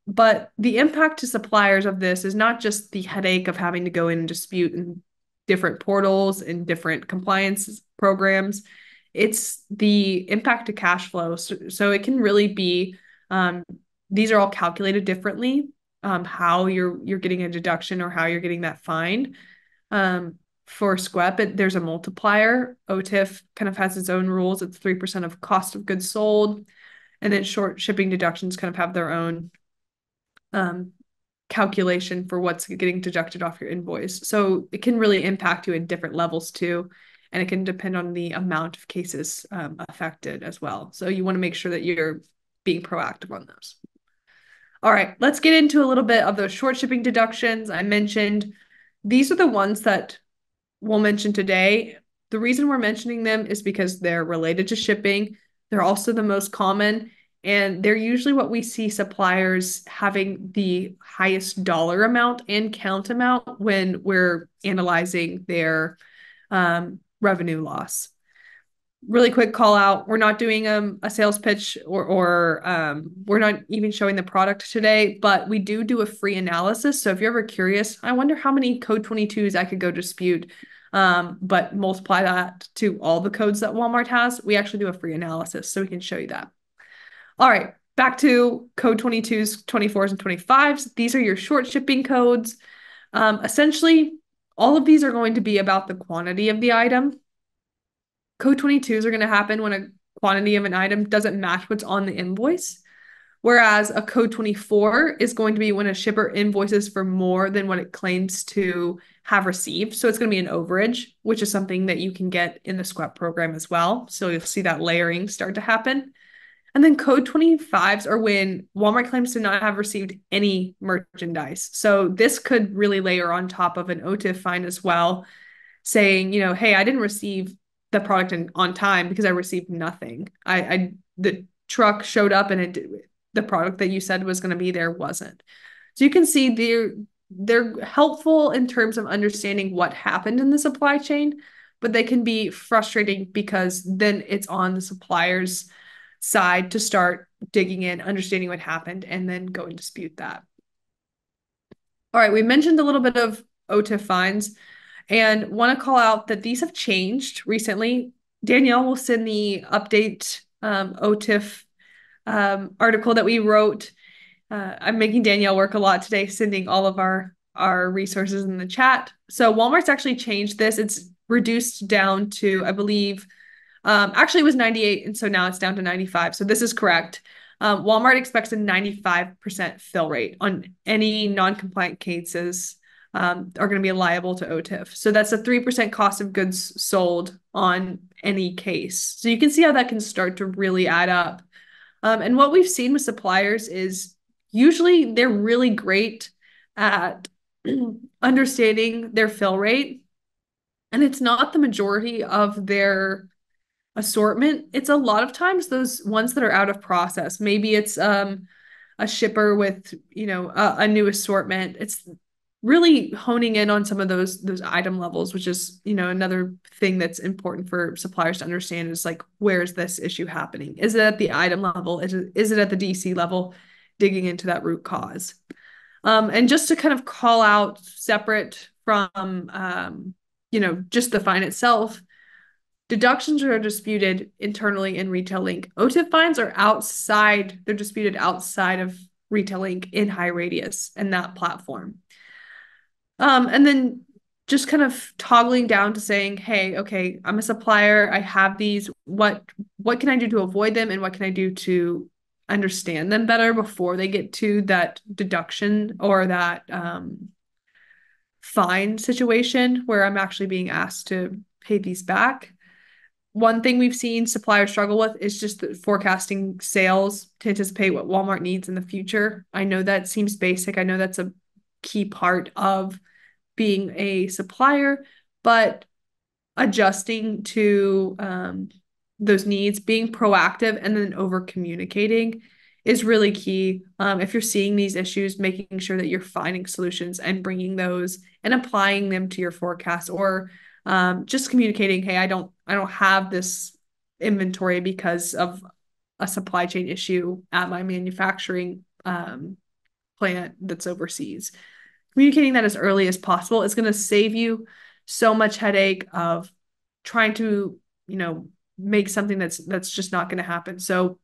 But the impact to suppliers of this is not just the headache of having to go in and dispute in different portals and different compliance programs. It's the impact to cash flow. So it can really be, these are all calculated differently, how you're getting a deduction or how you're getting that fine. For SQEP, there's a multiplier. OTIF kind of has its own rules. It's 3% of cost of goods sold. And then short shipping deductions kind of have their own calculation for what's getting deducted off your invoice. So it can really impact you in different levels too. And it can depend on the amount of cases affected as well. So you want to make sure that you're being proactive on those. All right, let's get into a little bit of those short shipping deductions. I mentioned these are the ones that we'll mention today. The reason we're mentioning them is because they're related to shipping. They're also the most common, and they're usually what we see suppliers having the highest dollar amount and count amount when we're analyzing their revenue loss. Really quick call out. We're not doing a sales pitch or we're not even showing the product today, but we do a free analysis. So if you're ever curious, I wonder how many code 22s I could go dispute, but multiply that to all the codes that Walmart has. We actually do a free analysis, so we can show you that. All right, back to code 22s, 24s, and 25s. These are your short shipping codes. Essentially, all of these are going to be about the quantity of the item. Code 22s are going to happen when a quantity of an item doesn't match what's on the invoice, whereas a code 24 is going to be when a shipper invoices for more than what it claims to have received. So it's going to be an overage, which is something that you can get in the SQEP program as well. So you'll see that layering start to happen. And then code 25s are when Walmart claims to not have received any merchandise. So this could really layer on top of an OTIF fine as well, saying, hey, I didn't receive the product on time because I received nothing. The truck showed up and the product that you said was going to be there wasn't. So you can see they're helpful in terms of understanding what happened in the supply chain, but they can be frustrating because then it's on the supplier's side to start digging in, understanding what happened, and then go and dispute that. All right, we mentioned a little bit of OTIF fines and want to call out that these have changed recently. Danielle will send the update OTIF article that we wrote. I'm making Danielle work a lot today, sending all of our resources in the chat. So Walmart's actually changed this. It's reduced down to, I believe, actually it was 98, and so now it's down to 95. So this is correct. Walmart expects a 95% fill rate on any non-compliant cases are going to be liable to OTIF. So that's a 3% cost of goods sold on any case. So you can see how that can start to really add up. And what we've seen with suppliers is usually they're really great at understanding their fill rate. And it's not the majority of their assortment. It's a lot of times those ones that are out of process. Maybe it's a shipper with, a new assortment. It's really honing in on some of those item levels, which is, another thing that's important for suppliers to understand is like, where is this issue happening? Is it at the item level? Is it at the DC level? Digging into that root cause. And just to kind of call out separate from, just the fine itself, deductions are disputed internally in Retail Link. OTIF fines are outside, they're disputed outside of Retail Link in high radius and that platform. And then just kind of toggling down to saying, hey, okay, I'm a supplier. I have these. What can I do to avoid them? And what can I do to understand them better before they get to that deduction or that fine situation where I'm actually being asked to pay these back? One thing we've seen suppliers struggle with is just the forecasting sales to anticipate what Walmart needs in the future. I know that seems basic. I know that's a key part of being a supplier, but adjusting to those needs, being proactive, and then over communicating is really key. If you're seeing these issues, making sure that you're finding solutions and bringing those and applying them to your forecast, or just communicating, hey, I don't have this inventory because of a supply chain issue at my manufacturing plant that's overseas. Communicating that as early as possible is going to save you so much headache of trying to, make something that's just not going to happen. So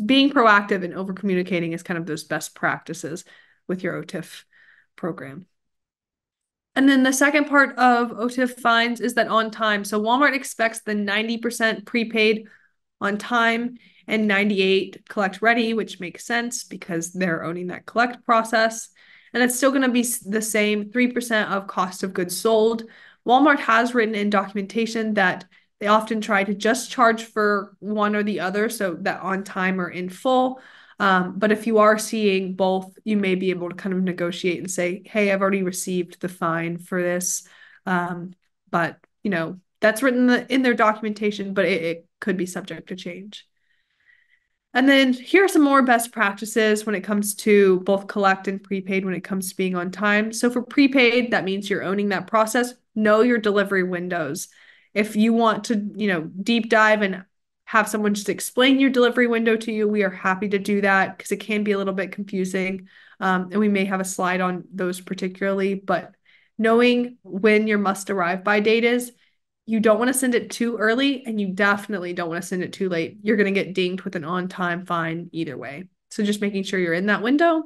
being proactive and over communicating is kind of those best practices with your OTIF program. And then the second part of OTIF fines is that on time. So Walmart expects the 90% prepaid on time and 98 collect ready, which makes sense because they're owning that collect process. And it's still going to be the same 3% of cost of goods sold. Walmart has written in documentation that they often try to just charge for one or the other, so that on time or in full. But if you are seeing both, you may be able to kind of negotiate and say, hey, I've already received the fine for this. But, that's written in their documentation, but it could be subject to change. And then here are some more best practices when it comes to both collect and prepaid when it comes to being on time. So for prepaid, that means you're owning that process. Know your delivery windows. If you want to, deep dive and have someone just explain your delivery window to you, we are happy to do that because it can be a little bit confusing. And we may have a slide on those particularly, but knowing when your must arrive by date is, you don't want to send it too early and you definitely don't want to send it too late. You're going to get dinged with an on-time fine either way. So just making sure you're in that window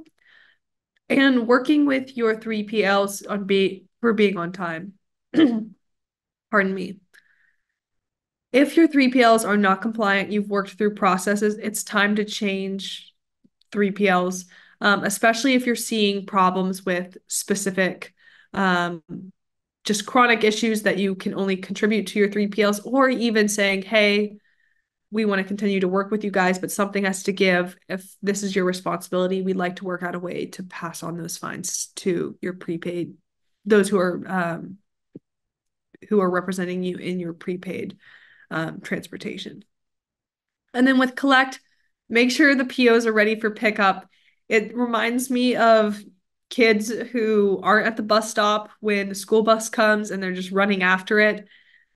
and working with your 3PLs for being on time. Pardon me. If your 3PLs are not compliant, you've worked through processes, it's time to change 3PLs, especially if you're seeing problems with specific just chronic issues that you can only contribute to your 3PLs, or even saying, hey, we want to continue to work with you guys, but something has to give. If this is your responsibility, we'd like to work out a way to pass on those fines to your prepaid, those who are representing you in your prepaid transportation. And then with collect, make sure the POs are ready for pickup. It reminds me of kids who aren't at the bus stop when the school bus comes and they're just running after it.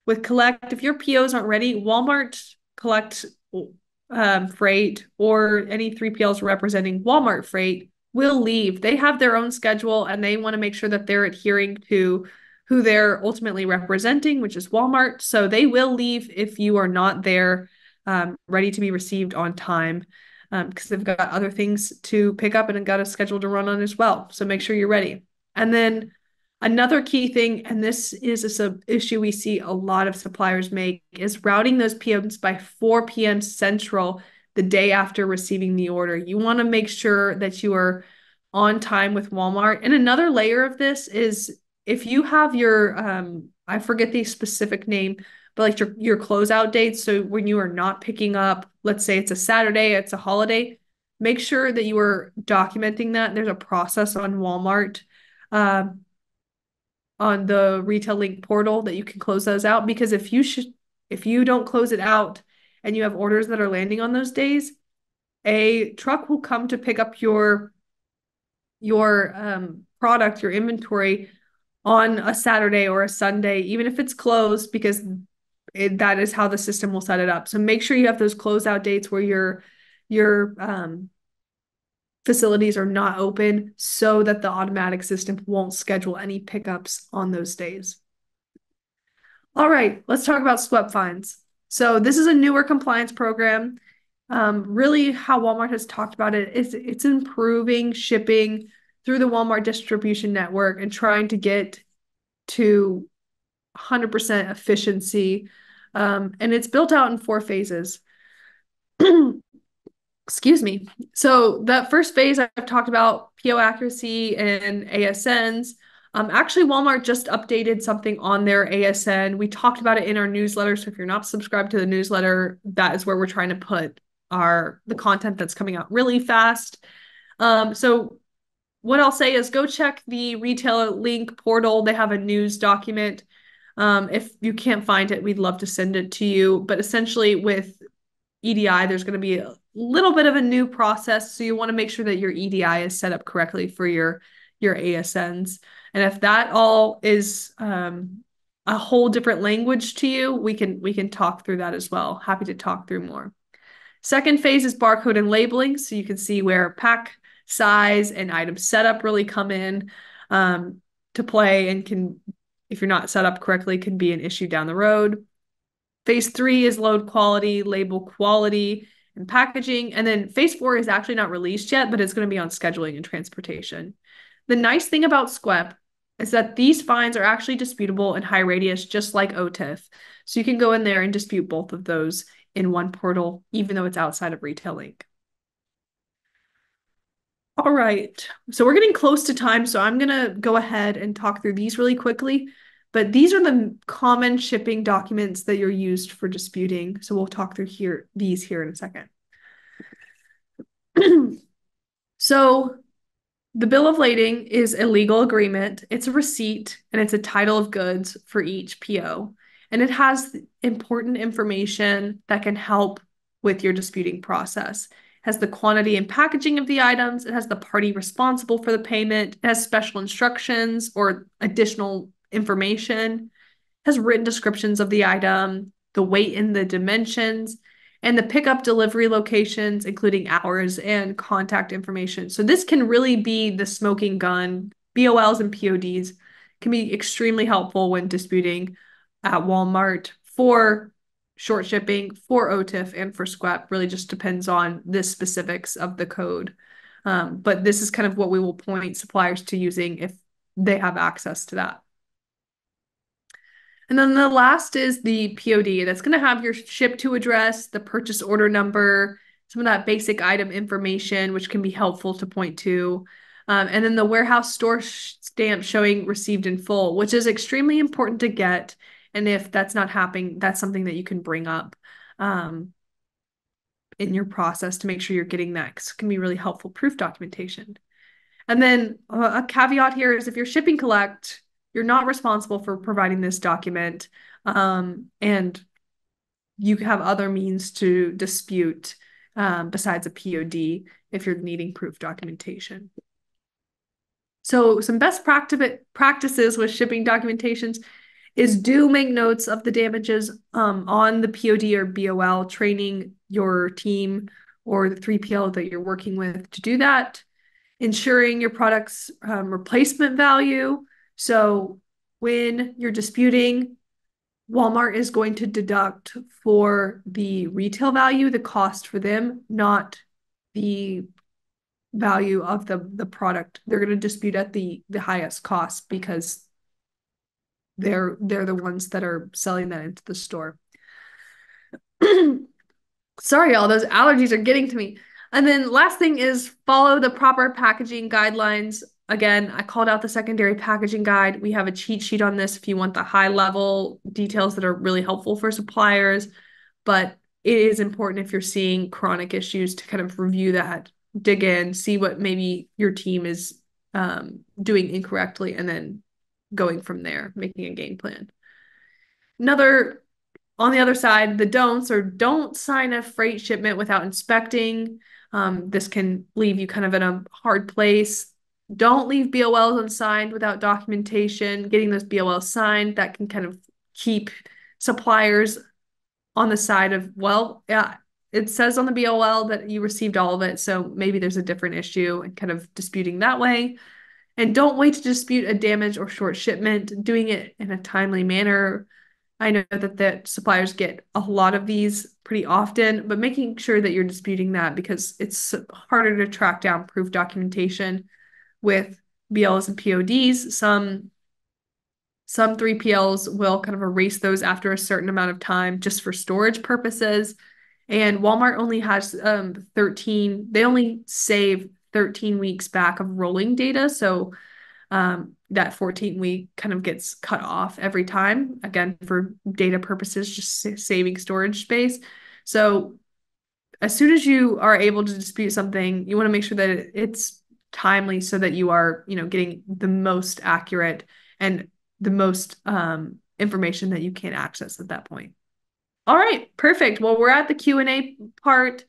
With collect, if your POs aren't ready, Walmart collect freight or any 3PLs representing Walmart freight will leave. They have their own schedule and they want to make sure that they're adhering to who they're ultimately representing, which is Walmart. So they will leave if you are not there, ready to be received on time, because they've got other things to pick up and got a schedule to run on as well. So make sure you're ready. And then another key thing, and this is a issue we see a lot of suppliers make, is routing those PMs by 4 p.m. Central the day after receiving the order. You want to make sure that you are on time with Walmart. And another layer of this is if you have your I forget the specific name, but like your closeout dates. So when you are not picking up, let's say it's a Saturday, it's a holiday, make sure that you are documenting that. There's a process on Walmart, on the Retail Link portal, that you can close those out, because if you don't close it out and you have orders that are landing on those days, a truck will come to pick up your product, your inventory, on a Saturday or a Sunday, even if it's closed, because that is how the system will set it up. So make sure you have those closeout dates where your facilities are not open, so that the automatic system won't schedule any pickups on those days. All right, let's talk about SWEP fines. So this is a newer compliance program. Really how Walmart has talked about it is it's improving shipping through the Walmart distribution network and trying to get to 100% efficiency. And it's built out in 4 phases. Excuse me. So that first phase I've talked about, PO accuracy and ASNs. Actually, Walmart just updated something on their ASN. We talked about it in our newsletter. So if you're not subscribed to the newsletter, that is where we're trying to put the content that's coming out really fast. So what I'll say is go check the Retail Link portal. They have a news document. If you can't find it, we'd love to send it to you. But essentially with EDI, there's going to be a little bit of a new process. So you want to make sure that your EDI is set up correctly for your ASNs. And if that all is a whole different language to you, we can talk through that as well. Happy to talk through more. Second phase is barcode and labeling. So you can see where pack size and item setup really come in to play, and can, if you're not set up correctly, can be an issue down the road. Phase 3 is load quality, label quality, and packaging. And then phase 4 is actually not released yet, but it's going to be on scheduling and transportation. The nice thing about SQEP is that these fines are actually disputable in high radius, just like OTIF. So you can go in there and dispute both of those in one portal, even though it's outside of Retail Link. All right, so we're getting close to time, so I'm gonna go ahead and talk through these really quickly. But these are the common shipping documents that you're used for disputing. So we'll talk through these here in a second. So the bill of lading is a legal agreement. It's a receipt and it's a title of goods for each PO. And it has important information that can help with your disputing process. It has the quantity and packaging of the items. It has the party responsible for the payment. It has special instructions or additional information. It has written descriptions of the item, the weight and the dimensions, and the pickup delivery locations, including hours and contact information. So this can really be the smoking gun. BOLs and PODs can be extremely helpful when disputing at Walmart for short shipping, for OTIF, and for SQEP. Really just depends on the specifics of the code. But this is kind of what we will point suppliers to using if they have access to that. And then the last is the POD. That's going to have your ship to address, the purchase order number, some of that basic item information, which can be helpful to point to. And then the warehouse store stamp showing received in full, which is extremely important to get. And if that's not happening, that's something that you can bring up in your process to make sure you're getting that. 'Cause it can be really helpful proof documentation. And then a caveat here is if you're shipping collect, you're not responsible for providing this document, and you have other means to dispute besides a POD if you're needing proof documentation. So some best practices with shipping documentations is do make notes of the damages on the POD or BOL, training your team or the 3PL that you're working with to do that. ensuring your product's replacement value. So when you're disputing, Walmart is going to deduct for the retail value, the cost for them, not the value of the product. They're going to dispute at the highest cost because they're the ones that are selling that into the store. Sorry, all those allergies are getting to me. And then last thing is follow the proper packaging guidelines. Again, I called out the secondary packaging guide. We have a cheat sheet on this if you want the high level details that are really helpful for suppliers. But it is important if you're seeing chronic issues to kind of review that, dig in, see what maybe your team is doing incorrectly, and then going from there, making a game plan. On the other side, the don'ts are don't sign a freight shipment without inspecting. This can leave you kind of in a hard place. Don't leave BOLs unsigned without documentation. Getting those BOLs signed, that can kind of keep suppliers on the side of, well, yeah, it says on the BOL that you received all of it, so maybe there's a different issue, and kind of disputing that way. And don't wait to dispute a damage or short shipment, doing it in a timely manner. I know that the suppliers get a lot of these pretty often, but making sure that you're disputing that, because it's harder to track down proof documentation with BLs and PODs. Some 3PLs will kind of erase those after a certain amount of time just for storage purposes. And Walmart only has 13, they only save 13 weeks back of rolling data. So that 14-week kind of gets cut off every time, again, for data purposes, just saving storage space. So as soon as you are able to dispute something, you want to make sure that it's timely so that you are, getting the most accurate and the most information that you can access at that point. All right, perfect. Well, we're at the Q&A part.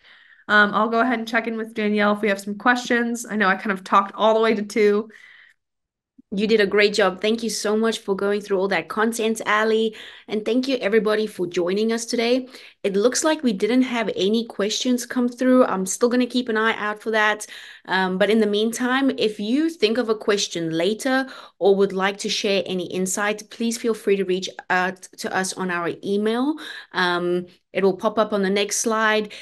I'll go ahead and check in with Danielle if we have some questions. I know I kind of talked all the way to 2. You did a great job. Thank you so much for going through all that content, Ali. And thank you everybody for joining us today. It looks like we didn't have any questions come through. I'm still going to keep an eye out for that. But in the meantime, if you think of a question later or would like to share any insight, please feel free to reach out to us on our email. It will pop up on the next slide.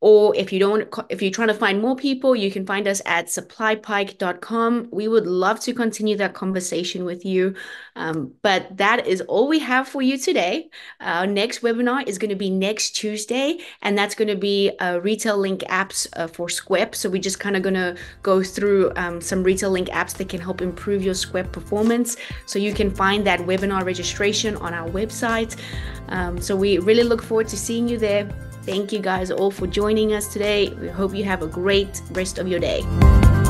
Or if you're trying to find more people, you can find us at supplypike.com. We would love to continue that conversation with you. But that is all we have for you today. Our next webinar is going to be next Tuesday, and that's going to be retail link apps for SQEP. So we're just kind of going to go through some retail link apps that can help improve your SQEP performance. So you can find that webinar registration on our website. So we really look forward to seeing you there. Thank you guys all for joining us today. We hope you have a great rest of your day.